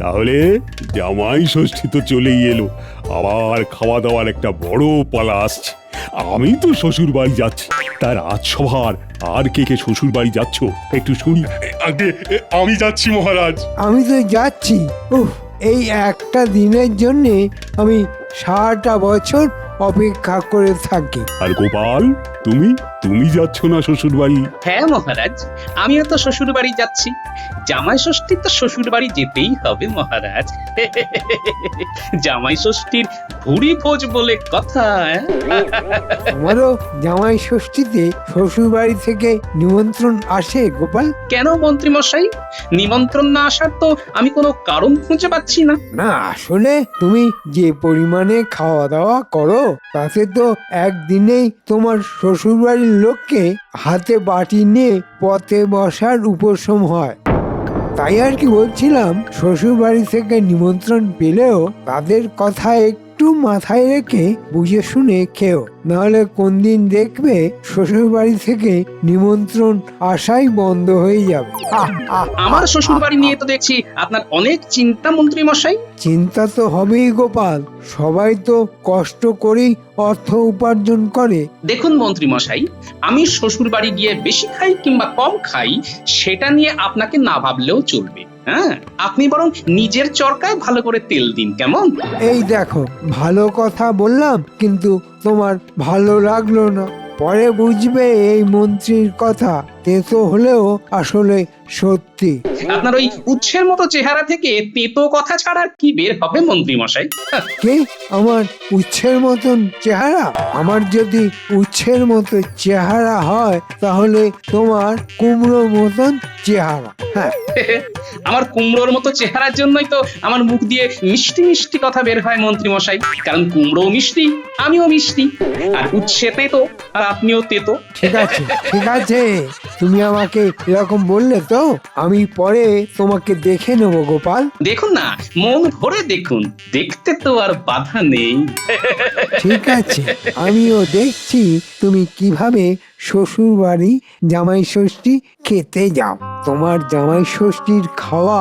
তাহলে জামাই ষষ্ঠী তো চলেই এলো, আবার খাওয়া দাওয়ার একটা বড় পালা আসছে। আমি তো শ্বশুর বাড়ি যাচ্ছি, তার রাজসভার আর কে কে শ্বশুর বাড়ি যাচ্ছ একটু শুনি। আগে আমি যাচ্ছি মহারাজ। আমি তো যাচ্ছি। উফ, এই একটা দিনের জন্যে আমি সারাটা বছর অপেক্ষা করে থাকি। আর গোপাল, তুমি তুমি যাচ্ছ না শ্বশুর বাড়ি? হ্যাঁ মহারাজ, আমিও তো শ্বশুর বাড়ি যাচ্ছি। জামাই ষষ্ঠী তো শ্বশুর বাড়ি যেতেই হবে মহারাজ। জামাই ষষ্ঠীর ভুরি ভোজ বলে কথা। আমারও জামাই ষষ্ঠীতে শ্বশুর বাড়ি থেকে নিমন্ত্রণ আসে গোপাল। কেন মন্ত্রী মশাই, নিমন্ত্রণ না আসার তো আমি কোনো কারণ খুঁজে পাচ্ছি না। না, আসলে তুমি যে পরিমাণে খাওয়া দাওয়া করো তাতে তো একদিনেই তোমার শ্বশুর বাড়ির লোককে হাতে বাটি নিয়ে পথে বসার উপশম হয়। তাই আর কি বলছিলাম, শ্বশুর বাড়ি থেকে নিমন্ত্রণ পেলেও তাদের কথা একটু মাথায় রেখে বুঝে শুনে খেও, নাহলে কোন দিন দেখবে শ্বশুর বাড়ি থেকে নিমন্ত্রণ আসাই বন্ধ হয়ে যাবে। আমার শ্বশুর বাড়ি নিয়ে তো দেখছি আপনার অনেক চিন্তা মন্ত্রী মশাই। চিন্তা তো হবেই গোপাল, সবাই তো কষ্ট করেই অর্থ উপার্জন করে। দেখুন মন্ত্রী মশাই, আমি শ্বশুর বাড়ি গিয়ে বেশি খাই কিংবা কম খাই সেটা নিয়ে আপনাকে না ভাবলেও চলবে। হ্যাঁ, আপনি বরং নিজের চরকায় ভালো করে তেল দিন, কেমন? এই দেখো, ভালো কথা বললাম কিন্তু তোমার ভালো লাগলো না। পরে বুঝবে এই মন্ত্রীর কথা তেতো হলেও আসলে সত্যি। আপনার ওই উচ্ছের মতো চেহারা থেকে তেতো কথা ছাড়া আর কি বের হবে মন্ত্রী মশাই? কে? আমার উচ্ছের মতন চেহারা? আমার যদি উচ্ছের মতো চেহারা হয় তাহলে তোমার কুমড়ো মতন চেহারা। হ্যাঁ, আমার কুমড়োর মতো চেহারার জন্যই তো আমার মুখ দিয়ে মিষ্টি মিষ্টি কথা বের হয় মন্ত্রী মশাই। কারণ কুমড়োও মিষ্টি, আমিও মিষ্টি, আর উচ্ছে তেতো আর আপনিও তেতো। ঠিক আছে ঠিক আছে, তুমি আমাকে এরকম বললে তো আমি পরে তোমাকে দেখে নেব গোপাল। দেখুন না, মন ভরে দেখুন, দেখতে তো আর বাধা নেই। ঠিক আছে, আমিও দেখছি তুমি কিভাবে শ্বশুর বাড়ি জামাই ষষ্ঠী খেতে যাও। তোমার জামাই ষষ্ঠীর খাওয়া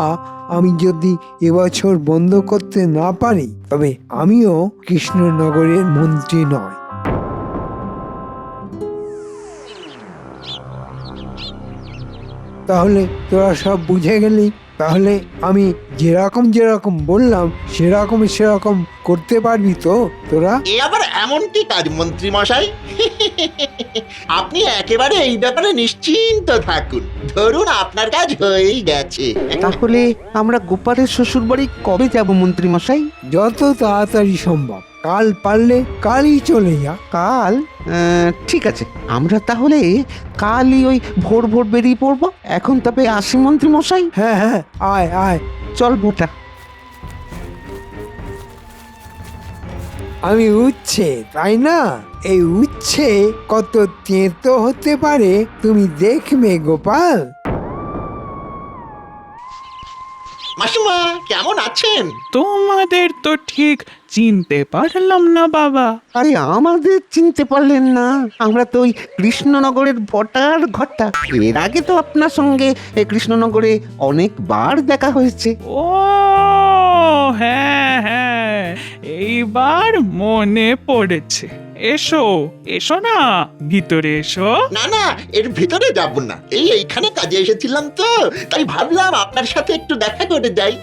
আমি যদি এবছর বন্ধ করতে না পারি তবে আমিও কৃষ্ণনগরের মন্ত্রী নয়। তাহলে তোরা সব বুঝে গেলি? তাহলে আমি যেরকম বললাম সেরকম করতে পারবি তো তোরা? এ আবার এমন কি কাজ মন্ত্রী মশাই? আপনি একেবারে এই ব্যাপারে নিশ্চিন্ত থাকুন, ধরুন আপনার কাজ হয়েই গেছে। তাহলে আমরা গোপালের শ্বশুর বাড়ি কবে যাব মন্ত্রী মশাই? যত তাড়াতাড়ি সম্ভব, কাল পারলে কালই চলে যা। কাল? ঠিক আছে, আমরা তাহলে কালই ওই ভোর ভোর বেরিয়ে পড়বো। এখন তবে আসি মন্ত্রী মশাই। হ্যাঁ হ্যাঁ, আয় আয়। চল বোটা। আমি উচ্ছে, তাই না? এই উচ্ছে কত তেতো হতে পারে তুমি দেখবে গোপাল। মাসিমা কেমন আছেন? তোমাদের তো ঠিক চিনতে পারলাম না বাবা। আরে আমাদের চিনতে পারলেন না? আমরা তো ওই কৃষ্ণনগরের বটার ঘরটা। এর আগে তো আপনার সঙ্গে এই কৃষ্ণনগরে অনেকবার দেখা হয়েছে। ও হ্যাঁ হ্যাঁ, এইবার মনে পড়েছে। এসো এসো না, ভিতরে এসো। না না, এর ভিতরে যাব না, এইখানে কাজে এসেছিলাম তো, তাই ভাবলাম আপনার সাথে একটু দেখা করে যাই।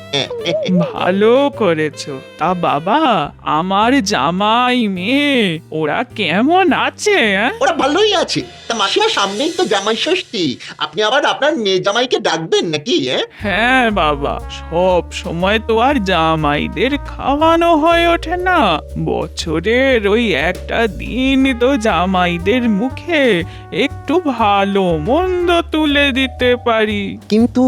ভালো করেছো। তা বাবা, আমার জামাই মেয়ে ওরা কেমন আছে? ওরা ভালোই আছে। তা মাসিমা, সামনেই তো জামাই ষষ্ঠী, আপনি আবার আপনার মেয়ে জামাইকে ডাকবেন নাকি? হ্যাঁ বাবা, সব সময় তো আর জামাইদের খাওয়ানো হয়ে ওঠে না। বছরের ওই একটা দিন তো জামাইদের মুখে একটু ভালো মন্দ তুলে দিতে পারি। কিন্তু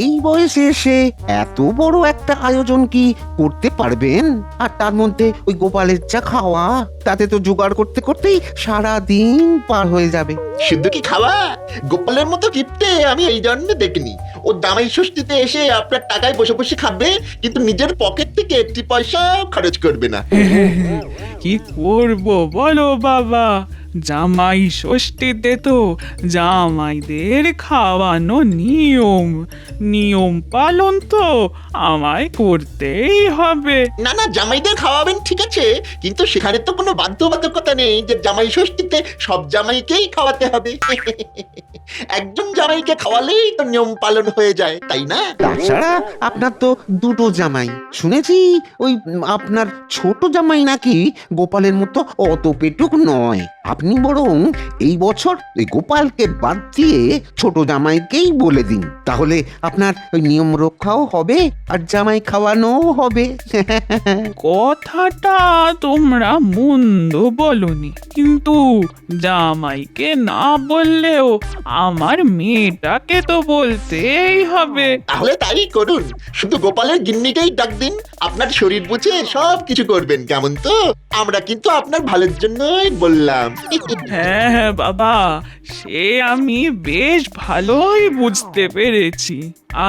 এই বয়সে এসে এত বড় একটা আয়োজন কি করতে পারবেন? আর তার মধ্যে ওই গোপালের যা খাওয়া, তাতে তো জোগাড় করতে করতেই সারা দিন পার হয়ে যাবে। শুধু কি খাওয়া, গোপালের মতো কিপটে আমি এই জন্মে দেখিনি। ও জামাই ষষ্ঠীতে এসে আপনার টাকায় বসে বসে খাবে, কিন্তু নিজের পকেট থেকে একটি পয়সা খরচ করবে না। কি করব বলো বাবা, জামাই ষষ্ঠীতে তো জামাইদের খাওয়ানো নিয়ম, নিয়ম পালন তো আমায় করতেই হবে। না না, জামাইদের খাওয়াবেন ঠিক আছে, কিন্তু সেখানে তো কোনো বাধ্যবাধকতা নেই যে জামাই ষষ্ঠীতে সব জামাইকেই খাওয়াতে হবে। একজন জামাইকে খাওয়ালেই তো নিয়ম পালন হয়ে যায়, তাই না? তাছাড়া আপনার তো দুটো জামাই, শুনেছি ওই আপনার ছোট জামাই নাকি গোপালের মতো অত পেটুক নয়। আপনি বরং এই বছর ওই গোপালকে বাদ দিয়ে ছোট জামাইকেই বলে দিন, তাহলে আপনার ওই নিয়ম রক্ষাও হবে আর জামাই খাওয়ানোও হবে। কথাটা তোমরা মন্দ বলনি, কিন্তু জামাইকে না বললেও আমার মেয়েটাকে তো বলতেই হবে। তাহলে তাই করুন, শুধু গোপালের গিন্নিকেই ডাক দিন, আপনার শরীর বুঝে সব কিছু করবেন, কেমন তো? আমরা কিন্তু আপনার ভালোর জন্যই বললাম। হ্যাঁ হ্যাঁ বাবা, সে আমি বেশ ভালোই বুঝতে পেরেছি।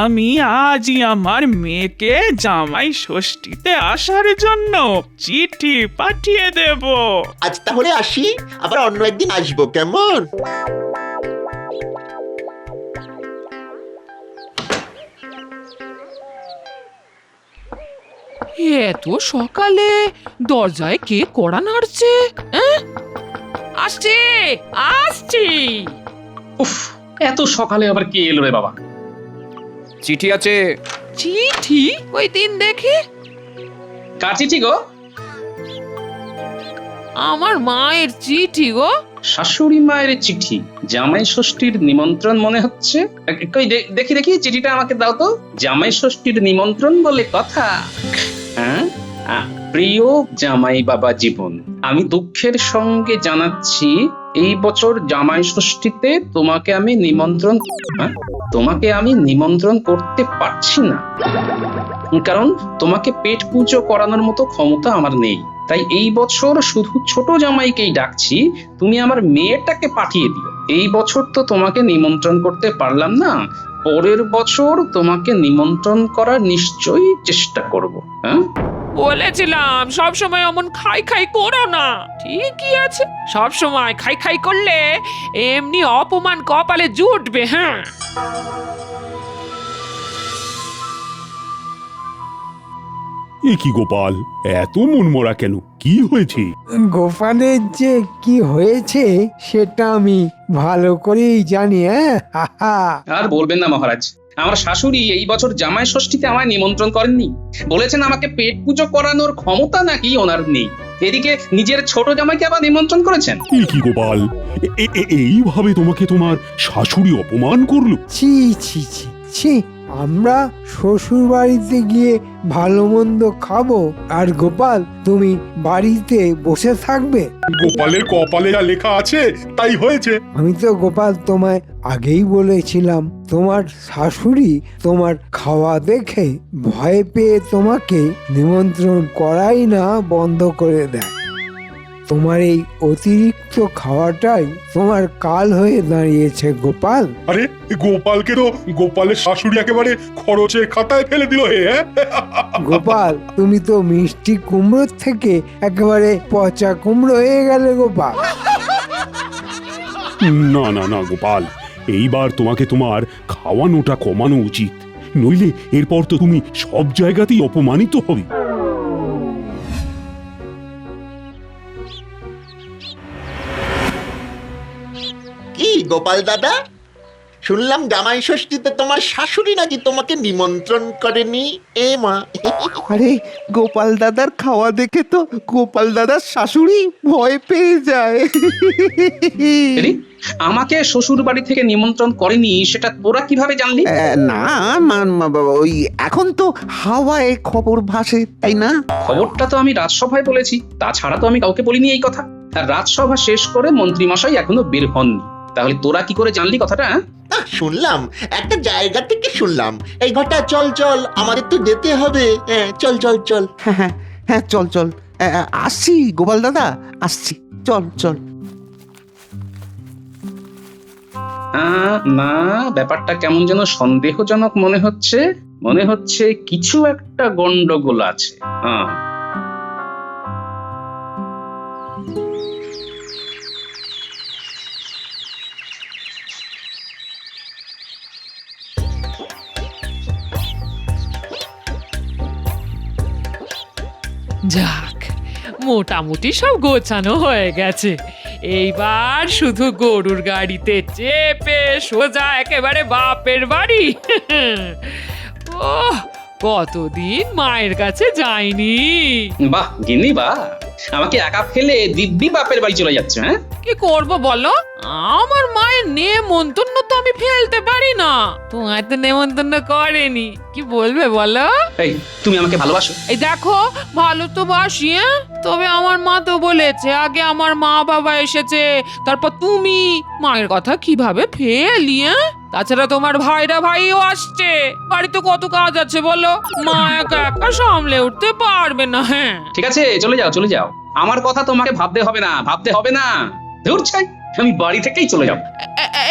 আমি আজই আমার মেয়েকে জামাই ষষ্ঠীতে আসার জন্য চিঠি পাঠিয়ে দেব। আজ তাহলে আসি, আবার অন্য একদিন আসবো, কেমন? এত সকালে দরজায় কে কড়া নাড়ছে? হ্যাঁ? আসছি আসছি। উফ, এত সকালে আবার কে এলো রে বাবা? চিঠি আছে। চিঠি? ওই দিন দেখি। কার চিঠি গো? আমার মায়ের চিঠি গো। শাশুড়ি মায়ের চিঠি? জামাই ষষ্ঠীর নিমন্ত্রণ মনে হচ্ছে। কই দেখি দেখি চিঠিটা আমাকে দাও তো। জামাই ষষ্ঠীর নিমন্ত্রণ বলে কথা। হ্যাঁ, প্রিয় জামাই বাবা জীবন, আমি দুঃখের সঙ্গে জানাচ্ছি এই বছর জামাই ষষ্ঠীতে তোমাকে আমি নিমন্ত্রণ করতে পারছি না, কারণ তোমাকে পেট পুজো করানোর মতো ক্ষমতা আমার নেই। তাই এই বছর শুধু ছোট জামাইকেই ডাকছি, তুমি আমার মেয়েটাকে পাঠিয়ে দিও। এই বছর তো তোমাকে নিমন্ত্রণ করতে পারলাম না, পরের বছর তোমাকে নিমন্ত্রণ করার নিশ্চয়ই চেষ্টা করব। হ্যাঁ, বলেছিলাম সব সময় অমন খাই খাই করো না। ঠিকই আছে, সব সময় খাই খাই করলে এমনি অপমান কপালে জুটবে। হ্যাঁ, এ কি গোপাল, এত মনমরা কেন? কি হয়েছে? গোপালের যে কি হয়েছে সেটা আমি ভালো করেই জানি। আর বলবেন না মহারাজ, আমার শাশুড়ি এই বছর জামাই ষষ্ঠীতে আমায় নিমন্ত্রণ করেননি। বলেছেন আমাকে পেট পুজো করানোর ক্ষমতা নাকি ওনার নেই। এদিকে নিজের ছোট জামাইকে আবার নিমন্ত্রণ করেছেন। এ কি গোপাল, এইভাবে তোমাকে তোমার শাশুড়ি অপমান করলো? ছি ছি ছি ছি, আমরা শ্বশুর বাড়িতে গিয়ে ভালো মন্দ খাবো আর গোপাল তুমি বাড়িতে বসে থাকবে? গোপালের কপালে যা লেখা আছে তাই হয়েছে। আমি তো গোপাল তোমায় আগেই বলেছিলাম, তোমার শাশুড়ি তোমার খাওয়া দেখে ভয় পেয়ে তোমাকে নিমন্ত্রণ করাই না বন্ধ করে দেয়। তোমার এই অতিরিক্ত খাওয়াটাই তোমার কাল হয়ে দাঁড়িয়েছে গোপাল। আরে গোপালকে তো গোপালের শাশুড়ি একেবারে খরচের খাতায় ফেলে দিল হে। গোপাল তুমি তো মিষ্টি কুমড়োর থেকে একেবারে পচা কুমড়ো হয়ে গেলে গোপাল। না না না গোপাল, এইবার তোমাকে তোমার খাওয়ানোটা কমানো উচিত, নইলে এরপর তো তুমি সব জায়গাতেই অপমানিত হবে। কি গোপাল দাদা, শুনলাম জামাই ষষ্ঠীতে তোমার শাশুড়ি নাকি তোমাকে নিমন্ত্রণ করেনি? এ মা! আরে গোপাল দাদার খাওয়া দেখে তো গোপাল দাদার শাশুড়ি ভয় পেয়ে যায়। এরি, আমাকে শ্বশুর বাড়ি থেকে নিমন্ত্রণ করেনি সেটা তোরা কিভাবে জানলি? না ওই এখন তো হাওয়ায় খবর ভাসে, তাই না? খবরটা তো আমি রাজসভায় বলেছি, তাছাড়া তো আমি কাউকে বলিনি এই কথা। আর রাজসভা শেষ করে মন্ত্রী মশাই এখনো বের হননি। তাহলে তোরা কি করে জানলি কথাটা? শুনলাম, একটা জায়গা থেকে শুনলাম। এই ঘটা চল চল, আমাদের তো যেতে হবে। চল চল চল। হ্যাঁ হ্যাঁ চল চল, আসছি গোপাল দাদা, আসছি, চল চল। না, ব্যাপারটা কেমন যেন সন্দেহজনক মনে হচ্ছে কিছু একটা গন্ডগোল আছে। যাক, মোটামুটি সব গোছানো হয়ে গেছে। এইবার শুধু গরুর গাড়িতে চেপে সোজা একেবারে বাপের বাড়ি। ওহ, কতদিন মায়ের কাছে যাইনি। বাহ গিন্নি বাহ, আমাকে একা ফেলে দিব্যি বাপের বাড়ি চলে যাচ্ছে। হ্যাঁ, কি করব বলো, আমার মায়ের নেমন্তন্ন তো আমি ফেলতে পারি না। তোমায় তো নেমন্তন্ন করেনি, কি বলবে বলো? এই তুমি আমাকে ভালোবাসো? এই দেখো, ভালো তো বাসি, তবে আমার মা তো বলেছে আগে আমার মা বাবা এসেছে, তারপর তুমি। মায়ের কথা কিভাবে ফেলি? তাছাড়া তোমার ভাইও আসছে, বাড়িতে কত কাজ আছে বলো, মা একা একা সামলে উঠতে পারবে না। হ্যাঁ ঠিক আছে, চলে যাও চলে যাও, আমার কথা তোমাকে ভাবতে হবে না, ভাবতে হবে না। ধুর ছাই, আমি বাড়ি থেকেই চলে যাব।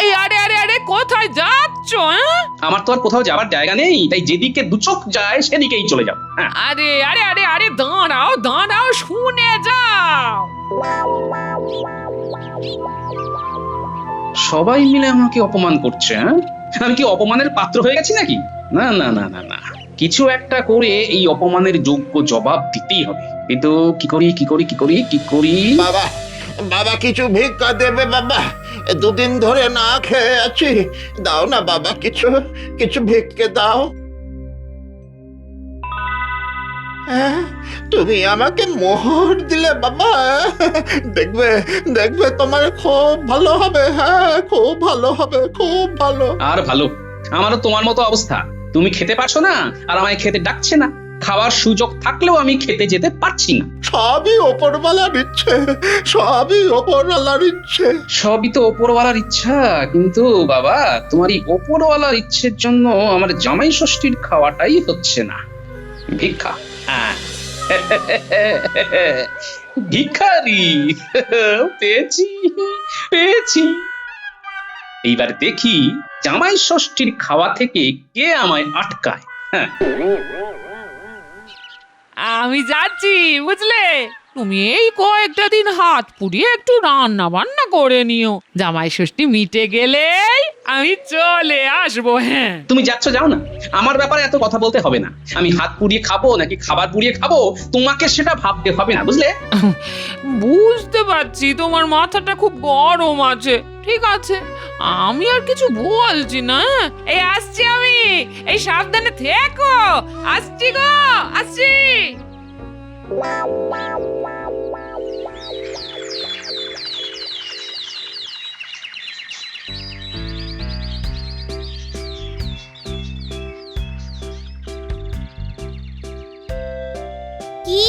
এই আরে আরে আরে, কোথায় যাচ্ছ? আমার তো আর কোথাও যাওয়ার জায়গা নেই, তাই যেদিকে দু চোখ যায় সেদিকেই চলে যাও। হ্যাঁ, আরে আরে আরে আরে, দাঁড়াও দাঁড়াও, শুনে যাও। সবাই মিলে আমাকে অপমান করছে। হ্যাঁ, আমি কি অপমানের পাত্র হয়ে গেছি নাকি? না না না না না, কিছু একটা করে এই অপমানের যোগ্য জবাব দিতেই হবে। কিন্তু কি করি কি করি কি করি কি করি? বাবা, বাবা কিছু ভিক্ষা দেবে বাবা? দুদিন ধরে না খেয়ে আছি, দাও না বাবা, কিছু কিছু ভিক্ষে দাও। হ্যাঁ, তুমি আমাকে মোহর দিলে বাবা, দেখবে দেখবে তোমার খুব ভালো হবে। হ্যাঁ, খুব ভালো হবে, খুব ভালো। আর ভালো, আমারও তোমার মতো অবস্থা। তুমি খেতে পারছো না আর আমায় খেতে ডাকছে না। খাওয়ার সুযোগ থাকলেও আমি খেতে যেতে পারছি না। সবই ওপরওয়ালার ইচ্ছে, সবই ওপরওয়ালার ইচ্ছে। সবই তো ওপরওয়ালার ইচ্ছা, কিন্তু বাবা তোমার এই ওপরওয়ালার ইচ্ছের জন্য আমার জামাই ষষ্ঠীর খাওয়াটাই হচ্ছে না। ভিক্ষা, হ্যাঁ ভিখারি পেয়েছি পেয়েছি। এইবার দেখি জামাই ষষ্ঠীর খাওয়া থেকে কে আমায় আটকায়। হ্যাঁ, আমি যাচ্ছি, বুঝলে। তুমি এই কয়েকটা দিন হাত পুড়িয়ে একটু রান্না বান্না করে নিও, জামাই ষষ্ঠী মিটে গেলেই আমি চলে আসবো। হ্যাঁ, তুমি যাচ্ছ যাও না, আমার ব্যাপারে এত কথা বলতে হবে না। আমি হাত পুড়িয়ে খাবো নাকি খাবার পুড়িয়ে খাবো তোমাকে সেটা ভাবতে হবে না, বুঝলে। বুঝতে পারছি তোমার মাথাটা খুব গরম আছে, ঠিক আছে, আমি আর কিছু বলছি না। এই আসছি আমি, এই সাবধানে থেকো, আসছি গো, আসছি। কি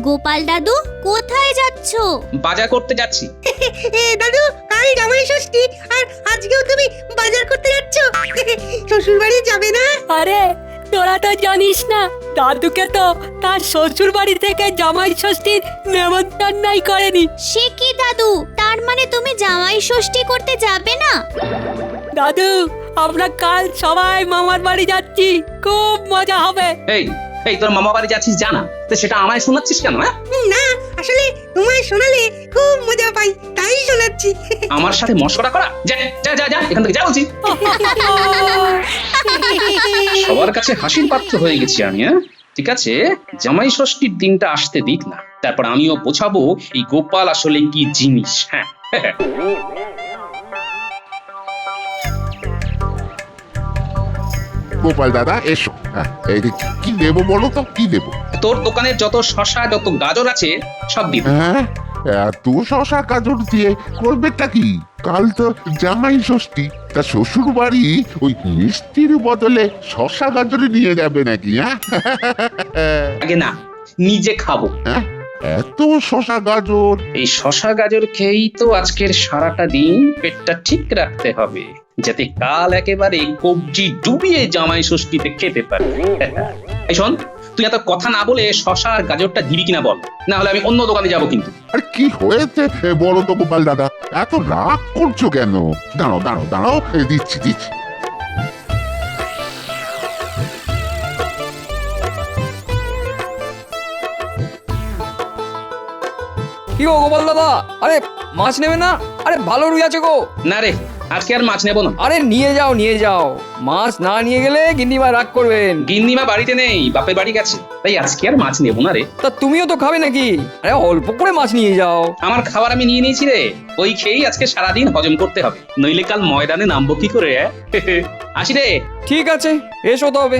গোপাল দাদু, কোথায় যাচ্ছো? বাজার করতে যাচ্ছি। দাদু, কাল জামাই ষষ্ঠী আর আজকেও তুমি বাজার করতে যাচ্ছ? শ্বশুর বাড়ি যাবে না? আরে তোরা তো জানিস না, দাদুকে তো তার শ্বশুর বাড়ি থেকে জামাই ষষ্ঠীর নেমন্তন্নই করেনি। সে কি দাদু, তার মানে তুমি জামাই ষষ্ঠী করতে যাবে না? দাদু, আমরা কাল সবাই মামার বাড়ি যাচ্ছি, খুব মজা হবে। এই এই তোর মামা বাড়ি যাচ্ছিস জানা, তো সেটা আমায় শোনাচ্ছিস কেন? হ্যাঁ, না, আসলে তোমায় শোনালে খুব মজা পাই, তাই শোনাচ্ছি। আমার সাথে মশকরা করা, যা যা যা যা এখান থেকে, যা বলছি। সবার কাছে হাসির পাত্র হয়ে গেছি আমি। হ্যাঁ, ঠিক আছে, জামাই ষষ্ঠীর দিনটা আসতে দিক না, তারপর আমিও বোঝাবো এই গোপাল আসলে কি জিনিস। হ্যাঁ, গোপাল দাদা এসো। এই কি দেবো বলো তো, কি দেবো? তোর দোকানের যত শসা যত গাজর আছে সব দিব। হ্যাঁ, এত শশা গাজর দিয়ে করবেটা কি? কাল তো জামাই ষষ্ঠী, তা শ্বশুর বাড়ি ওই মিষ্টির বদলে শশা গাজর নিয়ে যাবে নাকি? হ্যাঁ, আগে না, নিজে খাবো। হ্যাঁ, এত শশা গাজর? এই শসা গাজর খেয়েই তো আজকের সারাটা দিন পেটটা ঠিক রাখতে হবে, যাতে কাল একেবারে কবজি ডুবিয়ে জামাই ষষ্ঠীতে খেতে পারে। এই শোন, তুই এত কথা না বলে শসা আর গাজরটা দিবি কিনা বল, না হলে আমি অন্য দোকানে যাবো কিন্তু। আর কি হয়েছে বলো তো গোপাল দাদা, এত রাগ করছো কেন? দাঁড়াও দাঁড়াও দাঁড়াও, দিচ্ছি দিচ্ছি। কি গো গোপাল দাদা, আরে মাছ নেবে না? আরে ভালো রুই আছে গো। না রে, আজকে আর মাছ নেবো না। আরে নিয়ে যাও মাছ না নিয়ে গেলে গিন্নিমা রাগ করবেন। গিন্নিমা বাড়িতে নেই, বাপের বাড়ি গেছে, তাই আজকে আর মাছ নেবো না রে। তা তুমিও তো খাবে নাকি? আরে অল্প করে মাছ নিয়ে যাও। আমার খাবার আমি নিয়ে নিয়েছি রে, ওই খেয়েই আজকে সারাদিন হজম করতে হবে, নইলে কাল ময়দানে নামবো কি করে? আসি রে। ঠিক আছে, এসো তবে।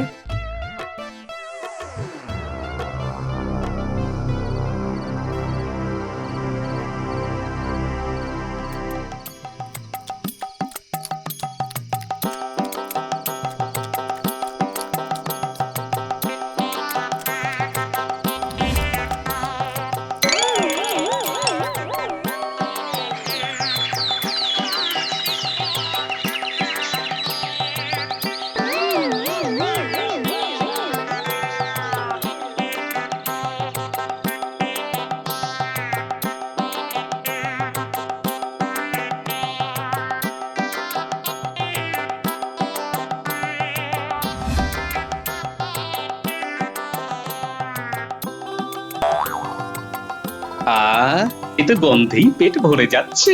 এ তো গন্ধেই পেট ভরে যাচ্ছে।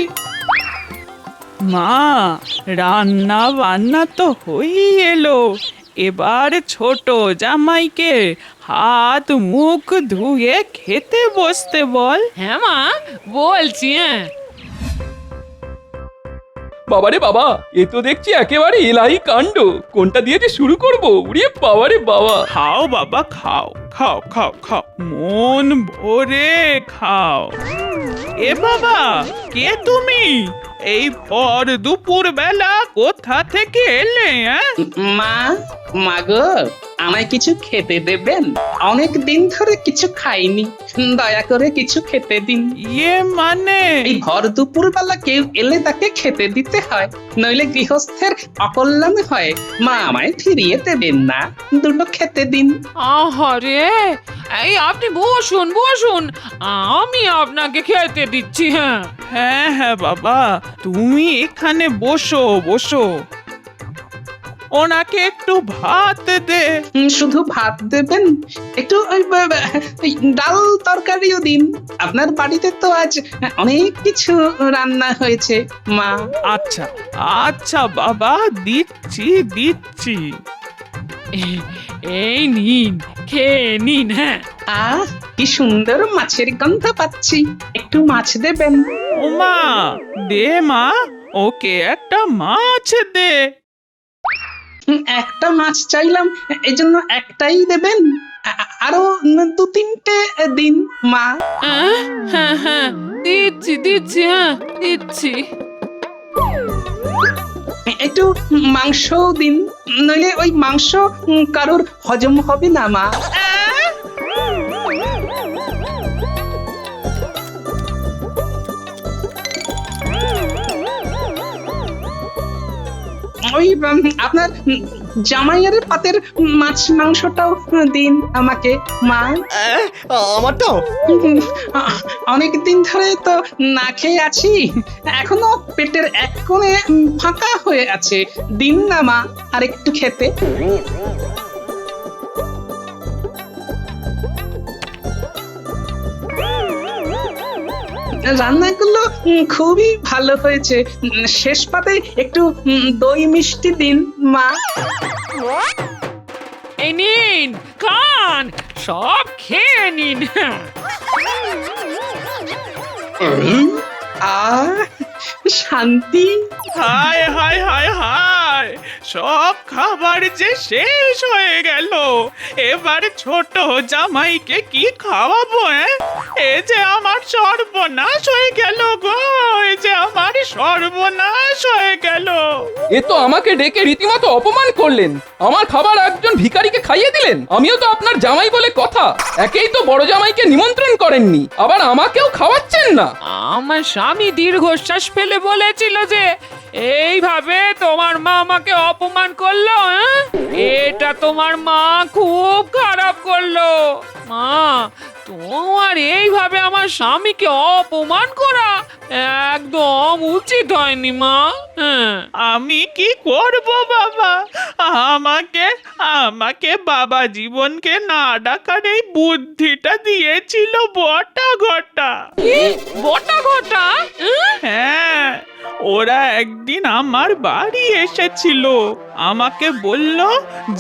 মা, রান্না বান্না তো হয়েই এলো, এবার ছোট জামাইকে হাত মুখ ধুয়ে খেতে বসতে বল। হ্যাঁ মা, বলছি। বাবারে বাবা, এ তো দেখছি একেবারে এলাই কাণ্ড। কোনটা দিয়ে যে শুরু করবো? উড়িয়ে বাবারে বাবা। খাও বাবা, খাও খাও খাও খাও, মন ভরে খাও। এ বাবা, কে তুমি? এই পর দুপুর বেলা কোথা থেকে এলে? মা গো, আমায় কিছু খেতে দেবেন? অনেক দিন ধরে কিছু খাইনি, দয়া করে কিছু খেতে দিন। ইয়ে মানে? এই ভর দুপুর বেলা কেউ এলে তাকে খেতে দিতে হয়, নইলে গৃহস্থের অকল্যাণ হয়। মা আমায় ফিরিয়ে দেবেন না, দুটো খেতে দিন। আহারে, এই আপনি বসুন বসুন, আমি আপনাকে খেতে দিচ্ছি। হ্যাঁ হ্যাঁ বাবা, তুমি এখানে বসো বসো। ওনাকে একটু ভাত দে। শুধু ভাত দেবেন? একটু ওই ডাল তরকারিও দিন। আপনার বাড়িতে তো আজ অনেক কিছু রান্না হয়েছে মা। আচ্ছা আচ্ছা বাবা, দিচ্ছি দিচ্ছি। এই নিন, খেয়ে নিন। হ্যাঁ, কি সুন্দর মাছের গন্ধ পাচ্ছি, একটু মাছ দেবেন? ও মা, দে মা, ওকে একটা মাছ দে। একটা মাছ চাইলাম, এই জন্য একটাই দেবেন? আরো দু তিনটে দিন মা। হ্যাঁ হ্যাঁ, দিচ্ছি দিচ্ছি, হ্যাঁ দিচ্ছি। একটু মাংস দিন, নইলে ওই মাংস কারোর হজম হবে না মা। ওই আপনার জামাইয়ের পাতের মাছ মাংসটাও দিন আমাকে মা। আমারটাও? অনেক দিন ধরে তো না খেয়ে আছি, এখনো পেটের এক কোণে ফাঁকা হয়ে আছে, দিন না মা আর একটু খেতে। রান্নাগুলো খুবই ভালো হয়েছে, শেষ পাতে একটু দই মিষ্টি দিন মা। এই নিন, খান, সব খেয়ে নিন। শান্তি। হায় হায় হায় হায়, সব খাবার যে শেষ হয়ে গেল, এবার ছোট জামাইকে কি খাওয়াবো? এ যে আমার সর্বনাশ হয়ে গেল গো, এ যে আমার সর্বনাশ হয়ে গেল। এ তো আমাকে ডেকে রীতিমতো অপমান করলেন। আমার খাবার একজন ভিখারিকে খাইয়ে দিলেন। আমিও তো আপনার জামাই বলে কথা, একেই তো বড় জামাইকে নিমন্ত্রণ করেননি, আবার আমাকেও খাওয়াচ্ছেন না। আমার স্বামী দীর্ঘশ্বাস ফেলে বলেছিল যে এইভাবে তোমার মা আমাকে অপমান করলো। এটা তোমার মা খুব খারাপ করলো। মা, তোমার এইভাবে আমার স্বামীকে অপমান করা একদম উচিত হয়নি মা। আমি কি করব বাবা? আমাকে আমাকে বাবা জীবনকে না ডাকার এই বুদ্ধিটা দিয়েছিল বটা ঘটা। কি বটা ঘটা? হ্যাঁ, ওরা একদিন আমার বাড়ি এসেছিল, আমাকে বলল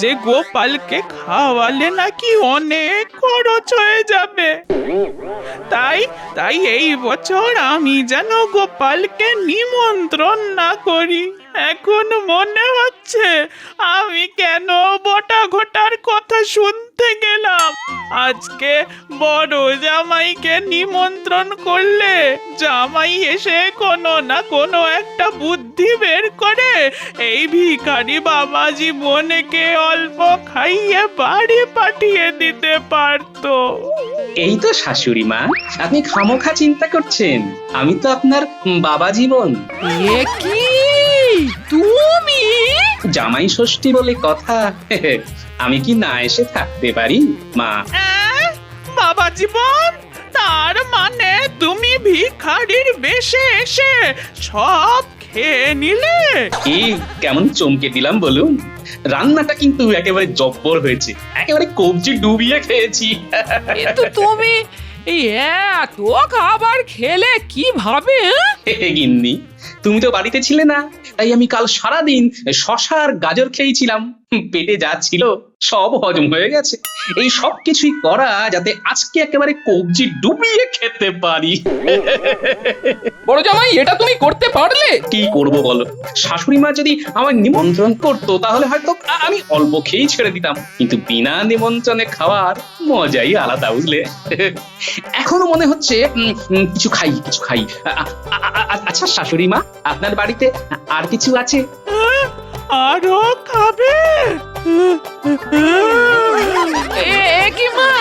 যে গোপালকে খাওয়ালে নাকি অনেক খরচ হয়ে যাবে। তাই তাই এই বছর আমি যেন গোপালকে নিমন্ত্রণ না করি। এখন মনে হচ্ছে আমি কেন বটা ঘটার কথা শুনতে গেলাম। আজকে বড় জামাইকে নিমন্ত্রণ করলে জামাই এসে কোনো না কোনো একটা বুদ্ধি বের করে এই ভিখারি বাবা জীবনকে অল্প খাইয়ে বাড়ি পাঠিয়ে দিতে পারতো। এই তো শাশুড়ি মা, আপনি খামোখা চিন্তা করছেন। আমি তো আপনার বাবা জীবন। এ কি তুমি? জামাই ষষ্ঠী বলে কথা, আমি কি না এসে থাকতে পারি মা? বাবা জীবন, তার মানে তুমি ভিখারির বেশে এসে সব খেয়ে নিলে? কি কেমন চমকে দিলাম বলুন? রান্নাটা কিন্তু একেবারে জব্বর হয়েছে, একেবারে কবজি ডুবিয়ে খেয়েছি। কিন্তু তুমি এই এত খাবার খেলে কিভাবে? গিন্নি, তুমি তো বাড়িতে ছিলে না, তাই আমি কাল সারাদিন শশা আর গাজর খেয়েছিলাম। পেটে যা ছিল সব হজম হয়ে গেছে। এই সব কিছুই করা যাতে আজকে একেবারে কবজি ডুবিয়ে খেতে পারি। বড় জামাই, এটা তুমি করতে পারলে? কি করব বলো? শাশুড়ি মা যদি আমার নিমন্ত্রণ করতো তাহলে হয়তো আমি অল্প খেয়েই ছেড়ে দিতাম, কিন্তু বিনা নিমন্ত্রণে খাওয়ার মজাই আলাদা, বুঝলে? এখনো মনে হচ্ছে কিছু খাই। আচ্ছা শাশুড়ি মা, আপনার বাড়িতে আর কিছু আছে? আরো খাবে? কি মা,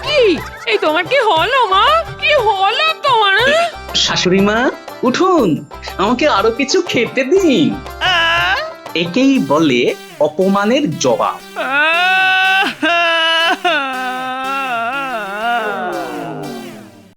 কি এই তোমার কি হলো মা? কি হলো তোমার? শাশুড়ি মা উঠুন, আমাকে আরো কিছু খেতে দিন। একেই বলে অপমানের জবাব।